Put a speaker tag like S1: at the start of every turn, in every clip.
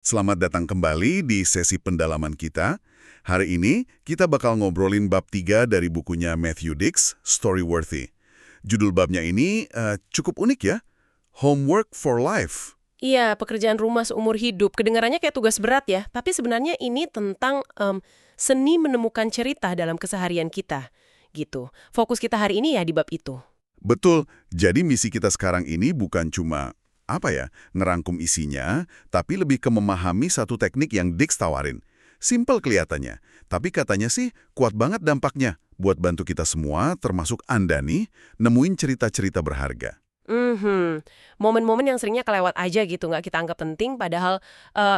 S1: Selamat datang kembali di sesi pendalaman kita. Hari ini kita bakal ngobrolin bab 3 dari bukunya Matthew Dicks, Storyworthy. Judul babnya ini cukup unik ya, Homework for Life.
S2: Iya, pekerjaan rumah seumur hidup. Kedengarannya kayak tugas berat ya, tapi sebenarnya ini tentang seni menemukan cerita dalam keseharian kita, gitu. Fokus kita hari ini ya di bab itu.
S1: Betul, jadi misi kita sekarang ini bukan cuma, ngerangkum isinya, tapi lebih ke memahami satu teknik yang Dicks tawarin. Simple kelihatannya, tapi katanya sih kuat banget dampaknya buat bantu kita semua, termasuk Anda nih, nemuin cerita-cerita berharga.
S2: Momen-momen yang seringnya kelewat aja gitu, nggak kita anggap penting, padahal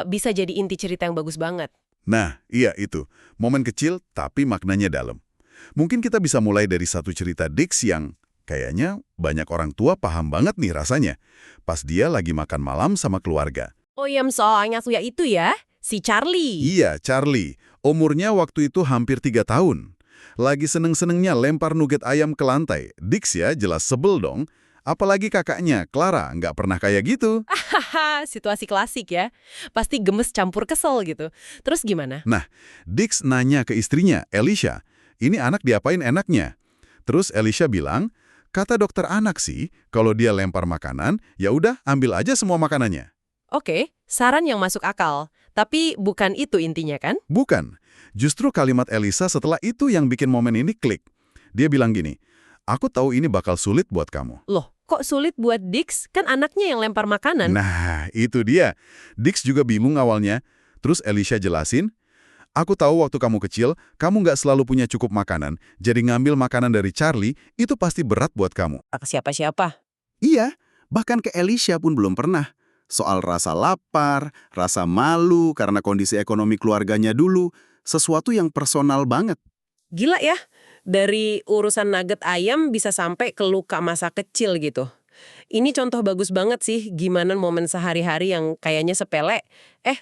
S2: bisa jadi inti cerita yang bagus banget.
S1: Nah, iya itu. Momen kecil tapi maknanya dalam. Mungkin kita bisa mulai dari satu cerita Dicks yang kayaknya banyak orang tua paham banget nih rasanya. Pas dia lagi makan malam sama keluarga.
S2: Oh iya, soalnya tuh ya itu ya, si Charlie.
S1: Iya, Charlie. Umurnya waktu itu hampir 3 tahun. Lagi seneng-senengnya lempar nugget ayam ke lantai. Dicks ya jelas sebel dong. Apalagi kakaknya, Clara, nggak pernah kayak gitu.
S2: Haha, situasi klasik ya. Pasti gemes campur kesel gitu. Terus gimana?
S1: Nah, Dicks nanya ke istrinya, Alicia, ini anak diapain enaknya? Terus Alicia bilang, kata dokter anak sih, kalau dia lempar makanan, ya udah ambil aja semua makanannya.
S2: Oke, saran yang masuk akal. Tapi bukan itu intinya kan?
S1: Bukan. Justru kalimat Elisa setelah itu yang bikin momen ini klik. Dia bilang gini, aku tahu ini bakal sulit buat kamu.
S2: Loh, kok sulit buat Dix? Kan anaknya yang lempar makanan.
S1: Nah, itu dia. Dicks juga bingung awalnya. Terus Alicia jelasin, aku tahu waktu kamu kecil, kamu nggak selalu punya cukup makanan, jadi ngambil makanan dari Charlie, itu pasti berat buat kamu.
S2: Ke siapa-siapa?
S3: Iya, bahkan ke Alicia pun belum pernah. Soal rasa lapar, rasa malu karena kondisi ekonomi keluarganya dulu, sesuatu yang personal banget.
S2: Gila ya, dari urusan nugget ayam bisa sampai ke luka masa kecil gitu. Ini contoh bagus banget sih gimana momen sehari-hari yang kayaknya sepele,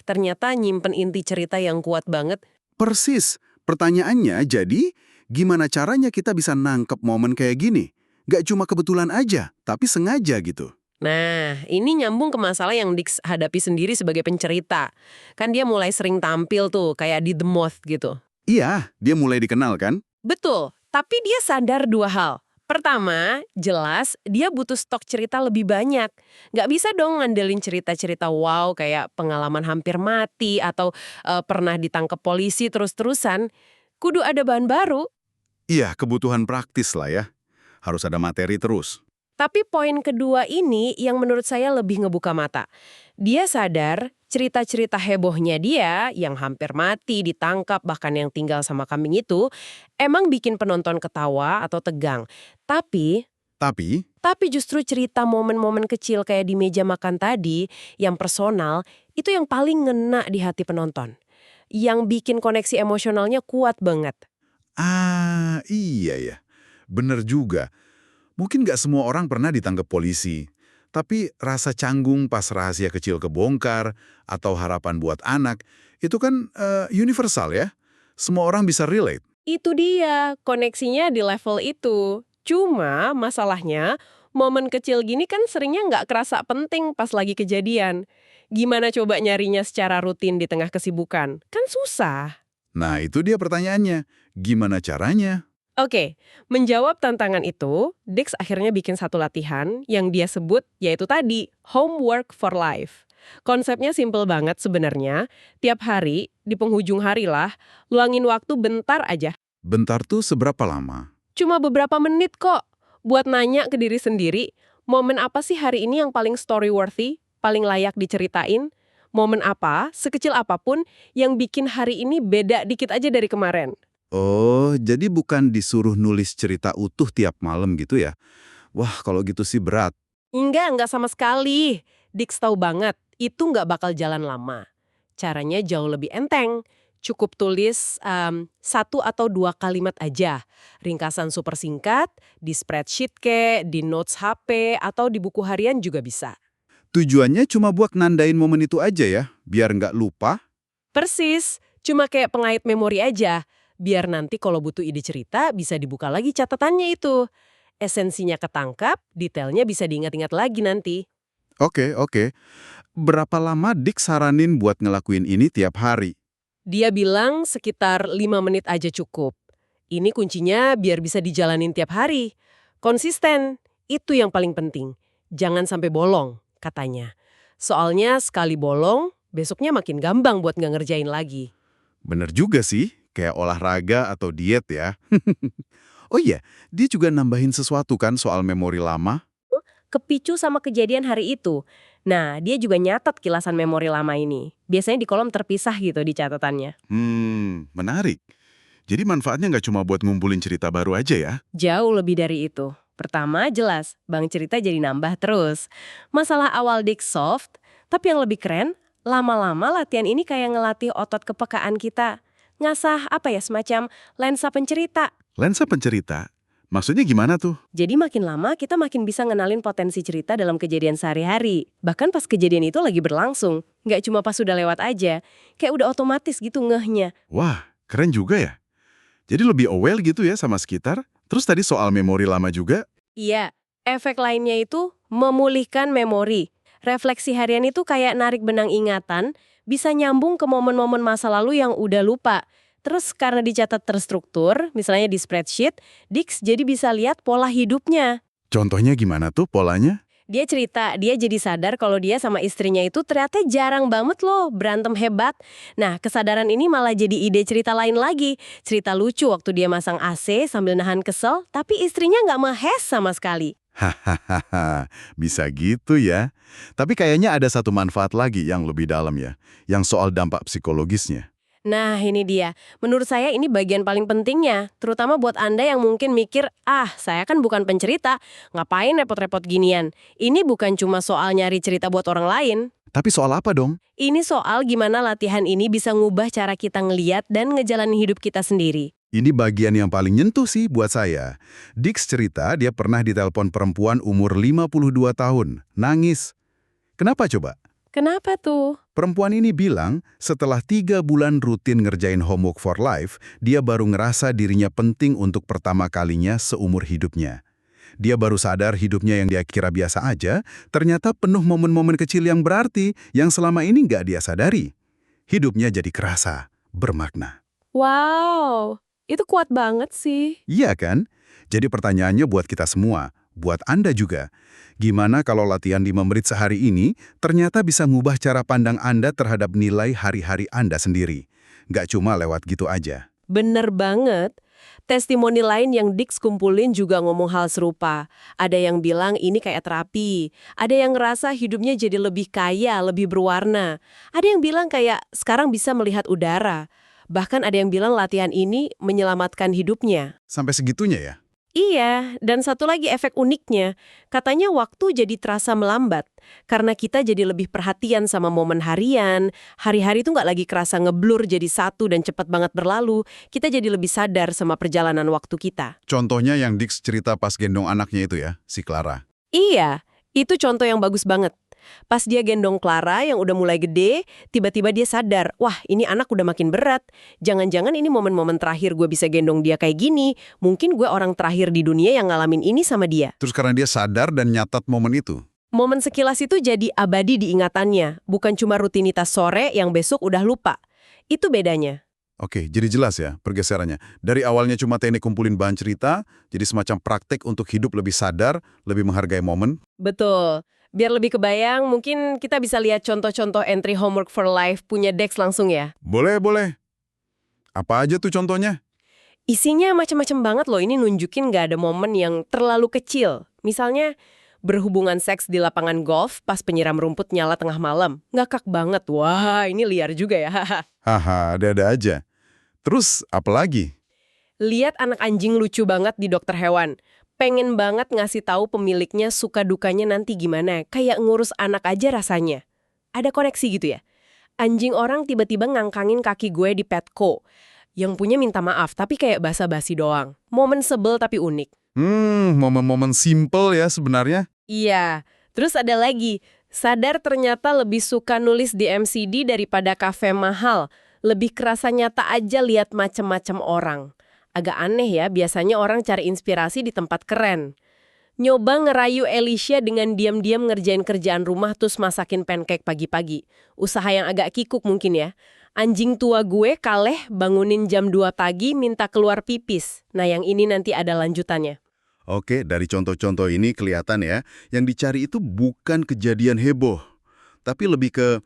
S2: ternyata nyimpen inti cerita yang kuat banget.
S3: Persis, pertanyaannya jadi, gimana caranya kita bisa nangkep momen kayak gini? Gak cuma kebetulan aja, tapi sengaja gitu.
S2: Nah, ini nyambung ke masalah yang Dix hadapi sendiri sebagai pencerita. Kan dia mulai sering tampil tuh, kayak di The Moth gitu.
S3: Iya, dia mulai dikenal kan?
S2: Betul, tapi dia sadar dua hal. Pertama, jelas dia butuh stok cerita lebih banyak. Nggak bisa dong ngandelin cerita-cerita wow kayak pengalaman hampir mati atau pernah ditangkap polisi terus-terusan. Kudu ada bahan baru.
S3: Iya, kebutuhan praktis lah ya. Harus ada materi terus.
S2: Tapi poin kedua ini yang menurut saya lebih ngebuka mata. Dia sadar cerita-cerita hebohnya dia yang hampir mati, ditangkap, bahkan yang tinggal sama kambing itu emang bikin penonton ketawa atau tegang. Tapi
S3: Tapi,
S2: tapi justru cerita momen-momen kecil kayak di meja makan tadi, yang personal, itu yang paling ngena di hati penonton. Yang bikin koneksi emosionalnya kuat banget.
S1: Iya ya. Bener juga. Mungkin nggak semua orang pernah ditangkap polisi. Tapi rasa canggung pas rahasia kecil kebongkar, atau harapan buat anak, itu kan universal ya. Semua orang bisa relate.
S2: Itu dia, koneksinya di level itu. Cuma masalahnya, momen kecil gini kan seringnya nggak kerasa penting pas lagi kejadian. Gimana coba nyarinya secara rutin di tengah kesibukan? Kan susah.
S1: Nah, itu dia pertanyaannya. Gimana caranya?
S2: Oke, menjawab tantangan itu, Dix akhirnya bikin satu latihan yang dia sebut yaitu tadi, Homework for Life. Konsepnya simple banget sebenarnya. Tiap hari, di penghujung hari lah, luangin waktu bentar aja.
S1: Bentar tuh seberapa lama?
S2: Cuma beberapa menit kok, buat nanya ke diri sendiri, momen apa sih hari ini yang paling story-worthy, paling layak diceritain? Momen apa, sekecil apapun, yang bikin hari ini beda dikit aja dari kemarin?
S3: oh, jadi bukan disuruh nulis cerita utuh tiap malam gitu ya? Wah, kalau gitu sih berat.
S2: Enggak sama sekali. Dix tahu banget, itu nggak bakal jalan lama. Caranya jauh lebih enteng. Cukup tulis satu atau dua kalimat aja. Ringkasan super singkat, di spreadsheet di notes HP, atau di buku harian juga bisa.
S3: Tujuannya cuma buat nandain momen itu aja ya, biar nggak lupa.
S2: Persis, cuma kayak pengait memori aja. Biar nanti kalau butuh ide cerita, bisa dibuka lagi catatannya itu. Esensinya ketangkap, detailnya bisa diingat-ingat lagi nanti.
S3: Oke. Berapa lama Dik saranin buat ngelakuin ini tiap hari?
S2: Dia bilang sekitar 5 menit aja cukup. Ini kuncinya biar bisa dijalanin tiap hari. Konsisten, itu yang paling penting. Jangan sampai bolong, katanya. Soalnya sekali bolong, besoknya makin gampang buat nggak ngerjain lagi.
S3: Bener juga sih, kayak olahraga atau diet ya. Oh iya, dia juga nambahin sesuatu kan soal memori lama?
S4: Kepicu sama kejadian hari itu. Nah, dia juga nyatat kilasan memori lama ini. Biasanya di kolom terpisah gitu di catatannya.
S3: Menarik. Jadi manfaatnya nggak cuma buat ngumpulin cerita baru aja ya?
S4: Jauh lebih dari itu. Pertama, jelas, bank cerita jadi nambah terus. Masalah awal Dick soft, tapi yang lebih keren, lama-lama latihan ini kayak ngelatih otot kepekaan kita. Ngasah semacam lensa pencerita.
S3: Lensa pencerita? Maksudnya gimana tuh?
S4: Jadi makin lama kita makin bisa ngenalin potensi cerita dalam kejadian sehari-hari. Bahkan pas kejadian itu lagi berlangsung. Nggak cuma pas sudah lewat aja. Kayak udah otomatis gitu ngehnya.
S3: Wah, keren juga ya. Jadi lebih aware gitu ya sama sekitar. Terus tadi soal memori lama juga.
S4: Iya, efek lainnya itu memulihkan memori. Refleksi harian itu kayak narik benang ingatan, bisa nyambung ke momen-momen masa lalu yang udah lupa. Terus karena dicatat terstruktur, misalnya di spreadsheet, Dix jadi bisa lihat pola hidupnya.
S3: Contohnya gimana tuh polanya?
S4: Dia cerita, dia jadi sadar kalau dia sama istrinya itu ternyata jarang banget loh berantem hebat. Nah, kesadaran ini malah jadi ide cerita lain lagi. Cerita lucu waktu dia masang AC sambil nahan kesel, tapi istrinya nggak mehes sama sekali.
S3: Hahaha, bisa gitu ya. Tapi kayaknya ada satu manfaat lagi yang lebih dalam ya, yang soal dampak psikologisnya.
S4: Nah, ini dia. Menurut saya ini bagian paling pentingnya, terutama buat Anda yang mungkin mikir, saya kan bukan pencerita, ngapain repot-repot ginian. Ini bukan cuma soal nyari cerita buat orang lain.
S3: Tapi soal apa dong?
S4: Ini soal gimana latihan ini bisa ngubah cara kita ngeliat dan ngejalanin hidup kita sendiri.
S3: Ini bagian yang paling nyentuh sih buat saya. Dix cerita dia pernah ditelepon perempuan umur 52 tahun, nangis. Kenapa coba?
S4: Kenapa tuh?
S3: Perempuan ini bilang setelah 3 bulan rutin ngerjain Homework for Life, dia baru ngerasa dirinya penting untuk pertama kalinya seumur hidupnya. Dia baru sadar hidupnya yang dia kira biasa aja, ternyata penuh momen-momen kecil yang berarti yang selama ini nggak dia sadari. Hidupnya jadi kerasa, bermakna.
S4: Wow, itu kuat banget sih.
S3: Iya kan? Jadi pertanyaannya buat kita semua, buat Anda juga. Gimana kalau latihan 5 menit sehari ini ternyata bisa ngubah cara pandang Anda terhadap nilai hari-hari Anda sendiri? Nggak cuma lewat gitu aja.
S2: Bener banget. Testimoni lain yang Dix kumpulin juga ngomong hal serupa. Ada yang bilang ini kayak terapi. Ada yang ngerasa hidupnya jadi lebih kaya, lebih berwarna. Ada yang bilang kayak sekarang bisa melihat udara. Bahkan ada yang bilang latihan ini menyelamatkan hidupnya.
S3: Sampai segitunya ya?
S2: Iya, dan satu lagi efek uniknya, katanya waktu jadi terasa melambat. Karena kita jadi lebih perhatian sama momen harian, hari-hari itu nggak lagi kerasa ngeblur jadi satu dan cepat banget berlalu, kita jadi lebih sadar sama perjalanan waktu kita.
S3: Contohnya yang Dix cerita pas gendong anaknya itu ya, si Clara.
S2: Iya, itu contoh yang bagus banget. Pas dia gendong Clara yang udah mulai gede, tiba-tiba dia sadar, wah ini anak udah makin berat. Jangan-jangan ini momen-momen terakhir gue bisa gendong dia kayak gini. Mungkin gue orang terakhir di dunia yang ngalamin ini sama dia.
S3: Terus karena dia sadar dan nyatat momen itu.
S2: Momen sekilas itu jadi abadi di ingatannya, bukan cuma rutinitas sore yang besok udah lupa. Itu bedanya.
S3: Oke, jadi jelas ya pergeserannya. Dari awalnya cuma teknik kumpulin bahan cerita, jadi semacam praktek untuk hidup lebih sadar, lebih menghargai momen.
S2: Betul. Biar lebih kebayang, mungkin kita bisa lihat contoh-contoh entry Homework for Life punya Dex langsung ya.
S3: Boleh. Apa aja tuh contohnya?
S2: Isinya macam-macam banget loh, ini nunjukin nggak ada momen yang terlalu kecil. Misalnya, berhubungan seks di lapangan golf pas penyiram rumput nyala tengah malam. Ngakak banget, wah ini liar juga ya.
S3: Haha, ada-ada aja. Terus apa lagi?
S2: Lihat anak anjing lucu banget di dokter hewan. Pengen banget ngasih tahu pemiliknya suka dukanya nanti gimana. Kayak ngurus anak aja rasanya. Ada koneksi gitu ya. Anjing orang tiba-tiba ngangkangin kaki gue di Petco. Yang punya minta maaf, tapi kayak basa-basi doang. Momen sebel tapi unik.
S3: Momen-momen simple ya sebenarnya.
S2: Iya. Terus ada lagi. Sadar ternyata lebih suka nulis di MCD daripada kafe mahal. Lebih kerasa nyata aja lihat macem-macem orang. Agak aneh ya, biasanya orang cari inspirasi di tempat keren.
S4: Nyoba ngerayu Alicia dengan diam-diam ngerjain kerjaan rumah terus masakin pancake pagi-pagi. Usaha yang agak kikuk mungkin ya. Anjing tua gue Kaleh bangunin jam 2 pagi minta keluar pipis. Nah yang ini nanti ada lanjutannya.
S1: Oke, dari contoh-contoh ini kelihatan ya, yang dicari itu bukan kejadian heboh, tapi lebih ke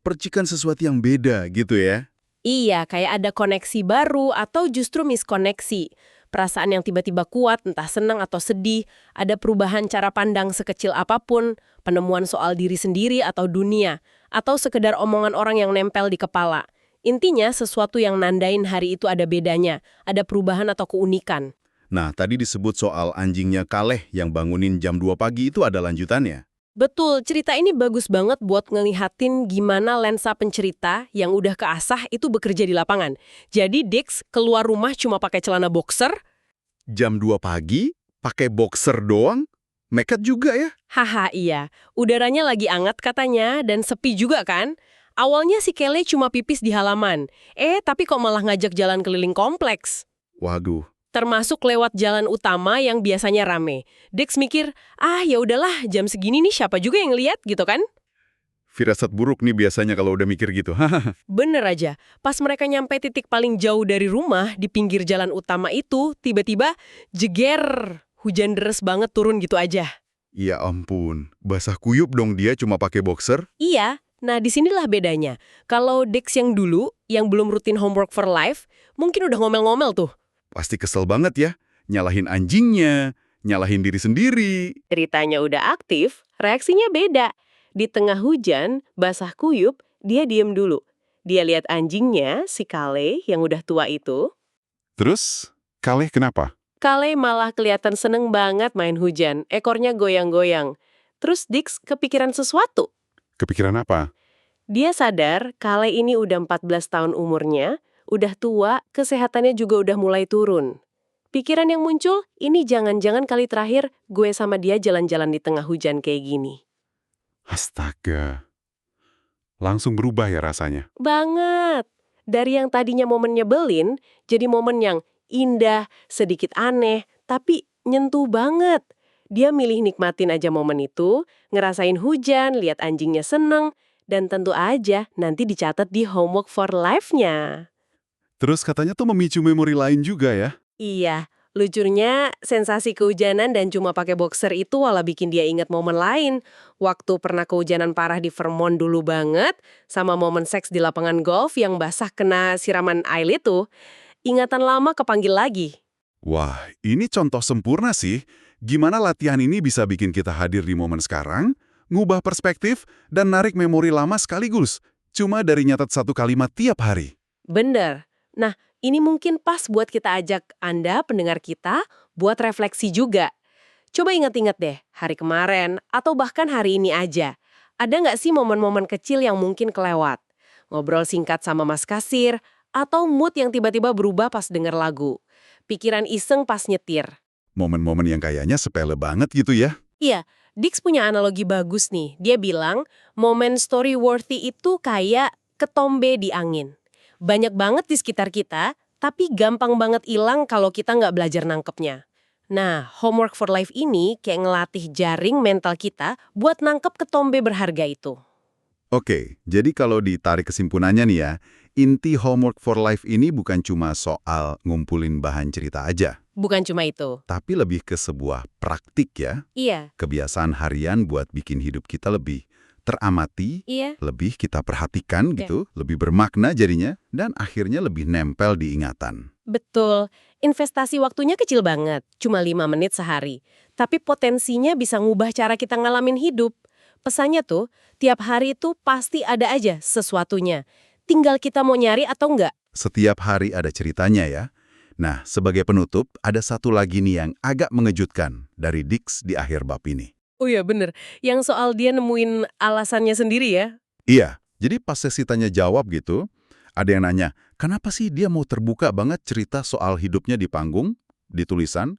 S1: percikan sesuatu yang beda gitu ya.
S4: Iya, kayak ada koneksi baru atau justru miskoneksi. Perasaan yang tiba-tiba kuat, entah senang atau sedih, ada perubahan cara pandang sekecil apapun, penemuan soal diri sendiri atau dunia, atau sekedar omongan orang yang nempel di kepala. Intinya sesuatu yang nandain hari itu ada bedanya, ada perubahan atau keunikan.
S1: Nah, tadi disebut soal anjingnya Kaleh yang bangunin jam 2 pagi itu ada lanjutannya.
S4: Betul, cerita ini bagus banget buat ngelihatin gimana lensa pencerita yang udah keasah itu bekerja di lapangan. Jadi Dix keluar rumah cuma pakai celana boxer.
S1: Jam 2 pagi, pakai boxer doang? Nekat juga ya?
S4: Haha iya, udaranya lagi anget katanya dan sepi juga kan? Awalnya si Kelly cuma pipis di halaman. Tapi kok malah ngajak jalan keliling kompleks.
S1: Waduh.
S4: Termasuk lewat jalan utama yang biasanya rame. Dex mikir, ya udahlah, jam segini nih siapa juga yang lihat gitu kan?
S1: Firasat buruk nih biasanya kalau udah mikir gitu.
S4: Bener aja, pas mereka nyampe titik paling jauh dari rumah, di pinggir jalan utama itu, tiba-tiba jeger, hujan deres banget turun gitu aja.
S1: Ya ampun, basah kuyup dong dia cuma pakai boxer?
S4: Iya, nah disinilah bedanya. Kalau Dex yang dulu, yang belum rutin homework for life, mungkin udah ngomel-ngomel tuh.
S1: Pasti kesel banget ya, nyalahin anjingnya, nyalahin diri sendiri.
S4: Ceritanya udah aktif, reaksinya beda. Di tengah hujan, basah kuyup, dia diem dulu. Dia lihat anjingnya, si Kale yang udah tua itu.
S1: Terus, Kaleh kenapa?
S4: Kale malah kelihatan seneng banget main hujan, ekornya goyang-goyang. Terus Dix kepikiran sesuatu.
S1: Kepikiran apa?
S4: Dia sadar Kale ini udah 14 tahun umurnya, udah tua, kesehatannya juga udah mulai turun. Pikiran yang muncul, ini jangan-jangan kali terakhir gue sama dia jalan-jalan di tengah hujan kayak gini.
S1: Astaga. Langsung berubah ya rasanya.
S4: Banget. Dari yang tadinya momen nyebelin, jadi momen yang indah, sedikit aneh, tapi nyentuh banget. Dia milih nikmatin aja momen itu, ngerasain hujan, lihat anjingnya seneng, dan tentu aja nanti dicatat di homework for life-nya.
S1: Terus katanya tuh memicu memori lain juga ya?
S4: Iya, lucunya sensasi kehujanan dan cuma pakai boxer itu malah bikin dia ingat momen lain. Waktu pernah kehujanan parah di Vermont dulu banget, sama momen seks di lapangan golf yang basah kena siraman air itu, ingatan lama kepanggil lagi.
S1: Wah, ini contoh sempurna sih. Gimana latihan ini bisa bikin kita hadir di momen sekarang, ngubah perspektif, dan narik memori lama sekaligus. Cuma dari nyatat satu kalimat tiap hari.
S4: Bener. Nah, ini mungkin pas buat kita ajak Anda, pendengar kita, buat refleksi juga. Coba ingat-ingat deh, hari kemarin, atau bahkan hari ini aja. Ada nggak sih momen-momen kecil yang mungkin kelewat? Ngobrol singkat sama mas kasir, atau mood yang tiba-tiba berubah pas denger lagu. Pikiran iseng pas nyetir.
S1: Momen-momen yang kayaknya sepele banget gitu ya.
S4: Iya, Dix punya analogi bagus nih. Dia bilang, momen story worthy itu kayak ketombe di angin. Banyak banget di sekitar kita, tapi gampang banget hilang kalau kita nggak belajar nangkepnya. Nah, homework for life ini kayak ngelatih jaring mental kita buat nangkep ketombe berharga itu.
S1: Oke, jadi kalau ditarik kesimpulannya nih ya, inti homework for life ini bukan cuma soal ngumpulin bahan cerita aja.
S4: Bukan cuma itu.
S1: Tapi lebih ke sebuah praktik ya.
S4: Iya.
S1: Kebiasaan harian buat bikin hidup kita lebih teramati,
S4: Iya.
S1: lebih kita perhatikan gitu, lebih bermakna jadinya, dan akhirnya lebih nempel di ingatan.
S4: Betul. Investasi waktunya kecil banget, cuma 5 menit sehari. Tapi potensinya bisa ngubah cara kita ngalamin hidup. Pesannya tuh, tiap hari itu pasti ada aja sesuatunya. Tinggal kita mau nyari atau enggak.
S1: Setiap hari ada ceritanya ya. Nah, sebagai penutup, ada satu lagi nih yang agak mengejutkan dari Dix di akhir bab ini.
S4: Oh iya bener, yang soal dia nemuin alasannya sendiri ya.
S1: Iya, jadi pas sesi tanya jawab gitu, ada yang nanya, kenapa sih dia mau terbuka banget cerita soal hidupnya di panggung, di tulisan?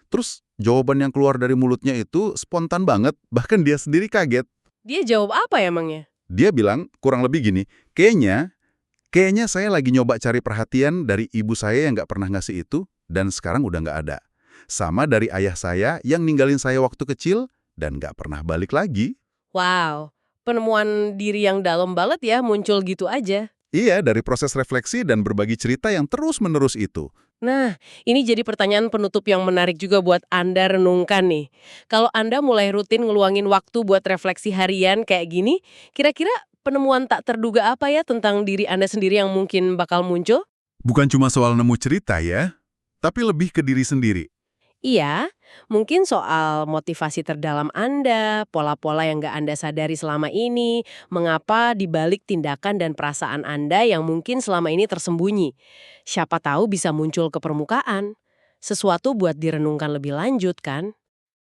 S1: Terus jawaban yang keluar dari mulutnya itu spontan banget, bahkan dia sendiri kaget.
S4: Dia jawab apa ya emangnya?
S1: Dia bilang kurang lebih gini, kayaknya saya lagi nyoba cari perhatian dari ibu saya yang nggak pernah ngasih itu, dan sekarang udah nggak ada.
S3: Sama dari ayah saya yang ninggalin saya waktu kecil dan nggak pernah balik lagi.
S4: Wow, penemuan diri yang dalam banget ya muncul gitu aja.
S3: Iya, dari proses refleksi dan berbagi cerita yang terus-menerus itu.
S4: Nah, ini jadi pertanyaan penutup yang menarik juga buat Anda renungkan nih. Kalau Anda mulai rutin ngeluangin waktu buat refleksi harian kayak gini, kira-kira penemuan tak terduga apa ya tentang diri Anda sendiri yang mungkin bakal muncul?
S3: Bukan cuma soal nemu cerita ya, tapi lebih ke diri sendiri.
S4: Iya, mungkin soal motivasi terdalam Anda, pola-pola yang nggak Anda sadari selama ini, mengapa dibalik tindakan dan perasaan Anda yang mungkin selama ini tersembunyi. Siapa tahu bisa muncul ke permukaan. Sesuatu buat direnungkan lebih lanjut kan?